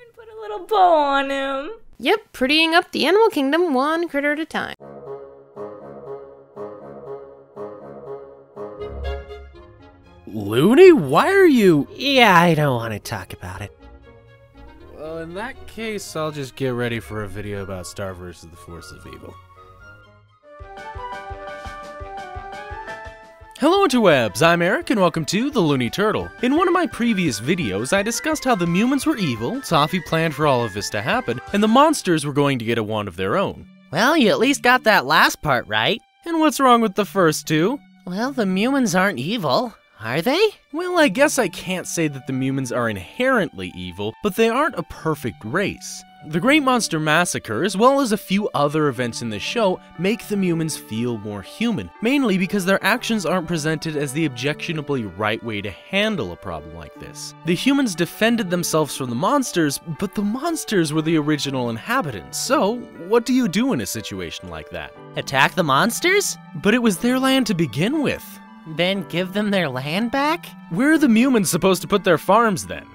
And put a little bow on him. Yep, prettying up the animal kingdom one critter at a time. Looney, why are you... Yeah, I don't want to talk about it. Well, in that case, I'll just get ready for a video about Star versus the Force of Evil. Hello interwebs, I'm Eric and welcome to TheLooneyTurtle. In one of my previous videos, I discussed how the Moomins were evil, Toffee planned for all of this to happen, and the monsters were going to get a wand of their own. Well, you at least got that last part right. And what's wrong with the first two? Well, the Moomins aren't evil, are they? Well, I guess I can't say that the Moomins are inherently evil, but they aren't a perfect race. The Great Monster Massacre, as well as a few other events in the show, make the Moomins feel more human, mainly because their actions aren't presented as the objectionably right way to handle a problem like this. The humans defended themselves from the monsters, but the monsters were the original inhabitants, so what do you do in a situation like that? Attack the monsters? But it was their land to begin with. Then give them their land back? Where are the Moomins supposed to put their farms then?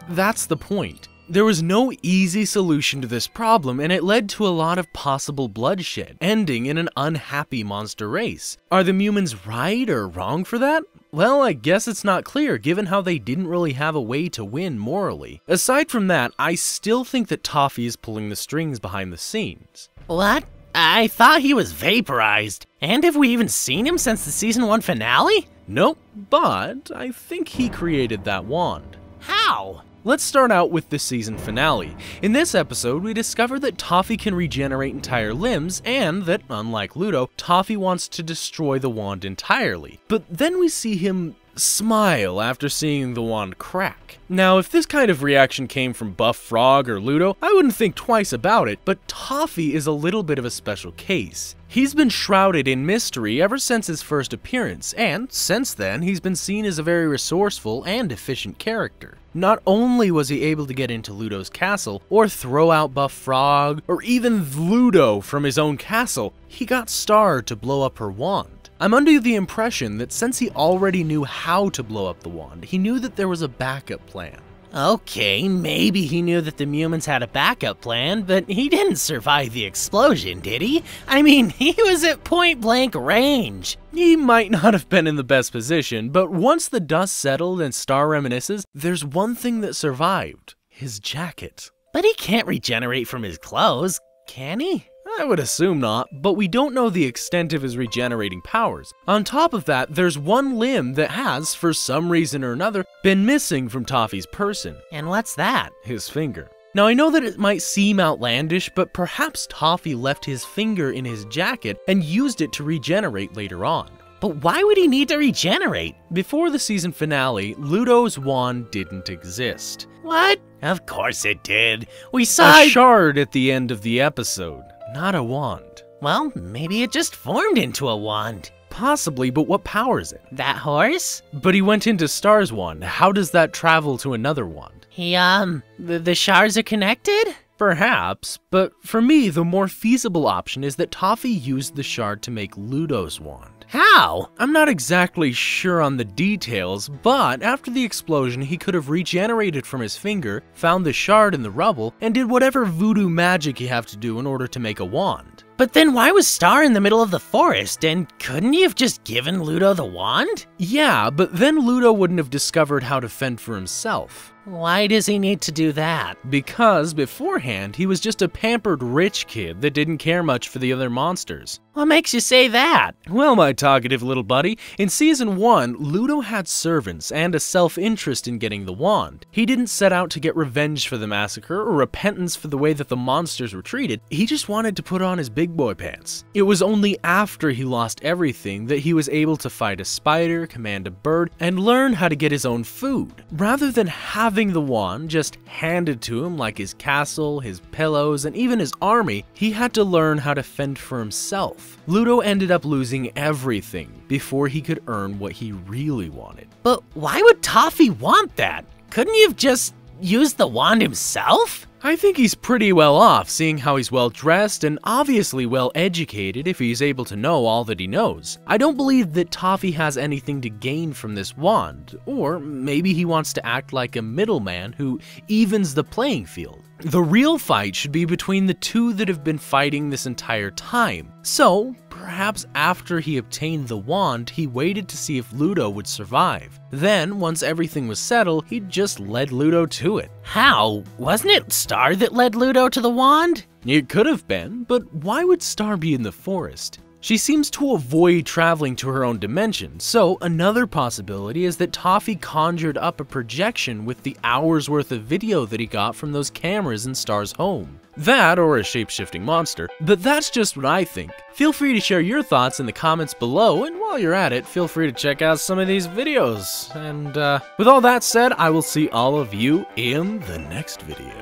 That's the point. There was no easy solution to this problem, and it led to a lot of possible bloodshed, ending in an unhappy monster race. Are the Moomins right or wrong for that? Well, I guess it's not clear, given how they didn't really have a way to win morally. Aside from that, I still think that Toffee is pulling the strings behind the scenes. What? I thought he was vaporized. And have we even seen him since the season 1 finale? Nope, but I think he created that wand. How? Let's start out with the season finale. In this episode, we discover that Toffee can regenerate entire limbs, and that, unlike Ludo, Toffee wants to destroy the wand entirely. But then we see him smile after seeing the wand crack. Now, if this kind of reaction came from Buff Frog or Ludo, I wouldn't think twice about it, but Toffee is a little bit of a special case. He's been shrouded in mystery ever since his first appearance, and since then, he's been seen as a very resourceful and efficient character. Not only was he able to get into Ludo's castle, or throw out Buff Frog, or even Ludo from his own castle, he got Star to blow up her wand. I'm under the impression that since he already knew how to blow up the wand, he knew that there was a backup plan. Okay, maybe he knew that the Moomins had a backup plan, but he didn't survive the explosion, did he? I mean, he was at point-blank range. He might not have been in the best position, but once the dust settled and Star reminisces, there's one thing that survived: his jacket. But he can't regenerate from his clothes, can he? I would assume not, but we don't know the extent of his regenerating powers. On top of that, there's one limb that has, for some reason or another, been missing from Toffee's person. And what's that? His finger. Now, I know that it might seem outlandish, but perhaps Toffee left his finger in his jacket and used it to regenerate later on. But why would he need to regenerate? Before the season finale, Ludo's wand didn't exist. What? Of course it did. We saw a shard at the end of the episode, not a wand. Well, maybe it just formed into a wand. Possibly, but what powers it? That horse? But he went into Star's wand. How does that travel to another wand? The shards are connected? Perhaps, but for me, the more feasible option is that Toffee used the shard to make Ludo's wand. How? I'm not exactly sure on the details, but after the explosion, he could have regenerated from his finger, found the shard in the rubble, and did whatever voodoo magic you have to do in order to make a wand. But then why was Star in the middle of the forest, and couldn't he have just given Ludo the wand? Yeah, but then Ludo wouldn't have discovered how to fend for himself. Why does he need to do that? Because beforehand, he was just a pampered rich kid that didn't care much for the other monsters. What makes you say that? Well, my talkative little buddy, in season 1, Ludo had servants and a self-interest in getting the wand. He didn't set out to get revenge for the massacre or repentance for the way that the monsters were treated. He just wanted to put on his big boy pants. It was only after he lost everything that he was able to fight a spider, command a bird, and learn how to get his own food. Rather than having the wand just handed to him like his castle, his pillows, and even his army, he had to learn how to fend for himself. Ludo ended up losing everything before he could earn what he really wanted. But why would Toffee want that? Couldn't he have just used the wand himself? I think he's pretty well off, seeing how he's well dressed and obviously well educated if he's able to know all that he knows. I don't believe that Toffee has anything to gain from this wand, or maybe he wants to act like a middleman who evens the playing field. The real fight should be between the two that have been fighting this entire time. So, perhaps after he obtained the wand, he waited to see if Ludo would survive. Then, once everything was settled, he just led Ludo to it. How? Wasn't it Star that led Ludo to the wand? It could have been, but why would Star be in the forest? She seems to avoid traveling to her own dimension, so another possibility is that Toffee conjured up a projection with the hours worth of video that he got from those cameras in Star's home. That, or a shape-shifting monster, but that's just what I think. Feel free to share your thoughts in the comments below, and while you're at it, feel free to check out some of these videos. And with all that said, I will see all of you in the next video.